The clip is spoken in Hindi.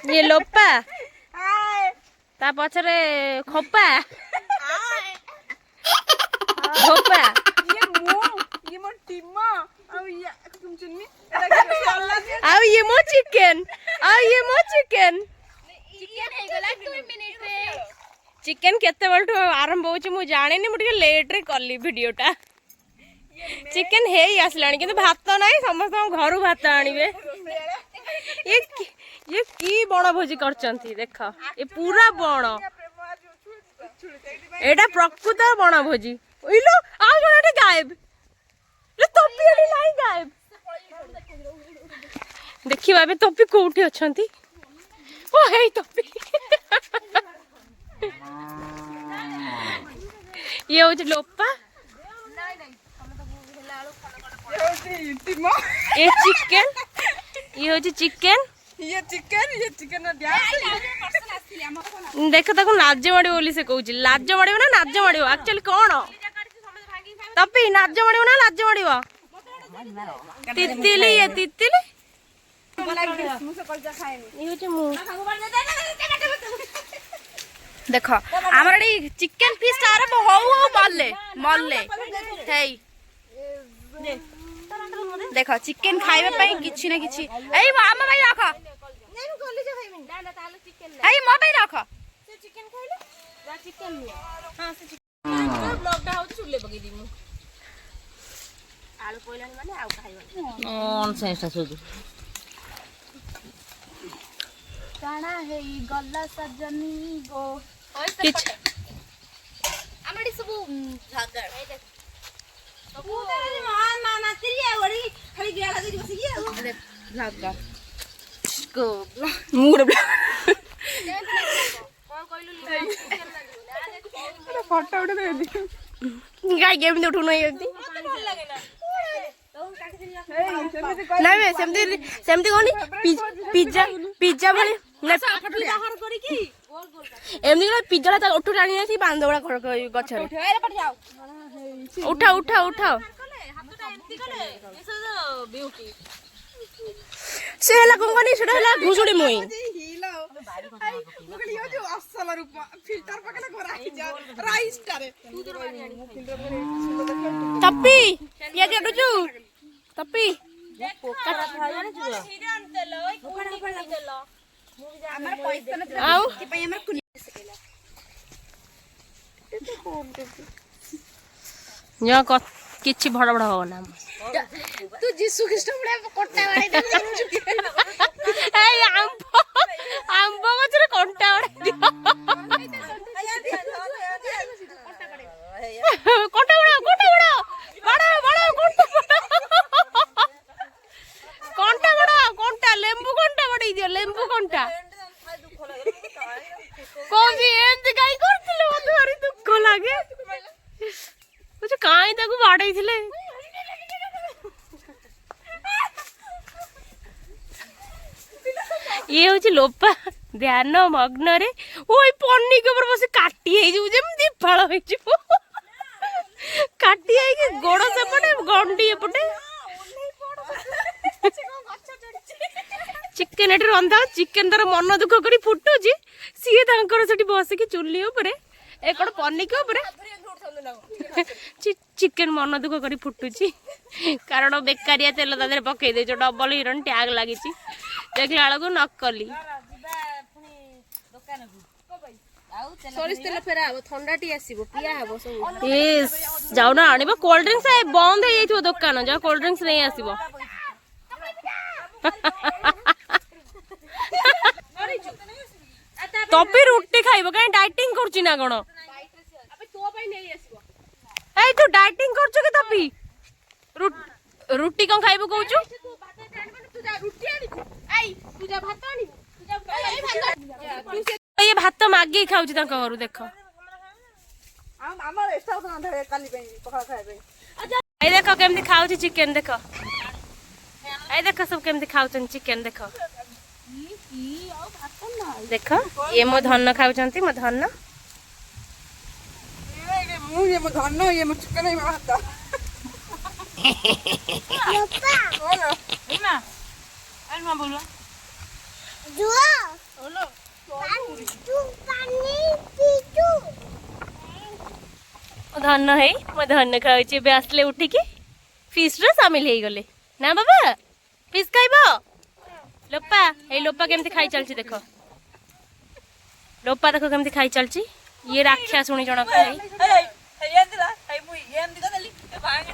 ये लोपा ता पछरे खोपा खोपा ये मो टिम्मा अब ये तुम चिन्नी आउ ये मो चिकन चिकन केते बलठु आरंभ होची मु जाने नि मु टिके लेट रे करली वीडियोटा चिकन हे आसलानी किंतु भात नाही समस्त घरु भात आनिबे ये की बण भोजी करचंती देख ये पूरा बण एटा प्रकृत बण भोजी ओइलो आ जणटे गायब ले तोपी आली नाही गायब देखिबा बे तोपी कोठी अछंती ओ हेई तोपी ये हो लोपा ये चिकन ये हो चिकन देख ताको लाज माड़ बोली से कहूँ लाज माड़ ना लाज माड़ एक्चुअली कौन तपी लाज माड़ ना लाज माड़ तितिली ये तितिली देख आम चिकेन पीस आरंभ हो मल्ले मल्ले देख चिकेन खाइबा किछि ना किछि एई आम भाई रख एई मो भाई रख से चिकेन खाइले बा चिकेन लिया हां से चिकेन ब्लॉगटा हो चुले पके दिमु आलू कोइलानी माने आउ खाइबा ऑन सेंसटा सोजु काना हे गल्ला सजनी गो किछ हमडी सब झागड़ ए देख फोटो उठे गाय गेम उठू नहीं नहीं सेमती कौन पिज्जा पिज्जा भाई एमती पिज्जा उठू टाणी बांधवड़ा गचर उठा उठा उठा से हला कोन कोनी सेटा हला घुसुडी मोई असल रूप फिल्टर पकले को राइस टारे तप्पी ये केडुचु तप्पी आउ यहाँ किछि बड़ बड़ हो ना तू जीसु ख्रीष्ट बड़े कोट्टा वाले दे ए आंब गछरे कोंटा वाले दियो कोंटा बड़ कोंटा बड़ कोंटा बड़ कोंटा लेंबू कोंटा बड़ी दियो लेंबू कोंटा कोजी एंत गाई करथिले मते भारी दुख लागे कुछ काई ताकू बाडई थिले ये हूँ लोपा ध्यान मग्न रे ओई पन्नी के ऊपर बस काटी है जो जेमती फळ है जो काटी है कि गोड़ सेपटे गंडी एपटे चिकेन एटी रंधा चिकेन तार मन दुख करी फुटुची सीए तांकर सेठी बसिकी चुल्ली ऊपर एकड़ पन्नी के ऊपर चिकेन मन दुख करी फुटुची कारण बेकारिया तेल तादे पकई दे डबल हिरोइन टैग लगी देखला बेलू नकली जाऊ ना आनिबो कोल्ड ड्रिंक्स बंद हो जाइथिबो दुकान जा कोल्ड ड्रिंक्स नहीं आसीबो तपी रुटी खाइबो काई डाइटिंग करछि ना कोन ए तू डाइटिंग करछु के तपी रुटी कोन खाइबो कहूछु ये भात मागी खाऊची तांका घरु देख ए देख केमती खाऊची चिकेन देख ए देख सब केमती खाउछन चिकेन देख देख ये मो धन खाउछंती मो धन ये मो धन ये मो चिकन ये मो भात କାଇଁ ମା ବୋଲୁଆ जुआ ଓଲୋ तू पानी पीचू धन है मो धन खाऊची बे आसले उठिकी फिश रो शामिल हो गले ना बाबा फिश खाइबो लोपा ए लोपा केमती खाई चलची देखो लोपा देखो केमती खाई चलची ये राख्या सुनी जणक है ଏ ଏ ଏନ୍ଦିଲା ଏ ମୁଁ ଏନ୍ଦି କଦେଲି ଏ ଭାଙ୍ଗି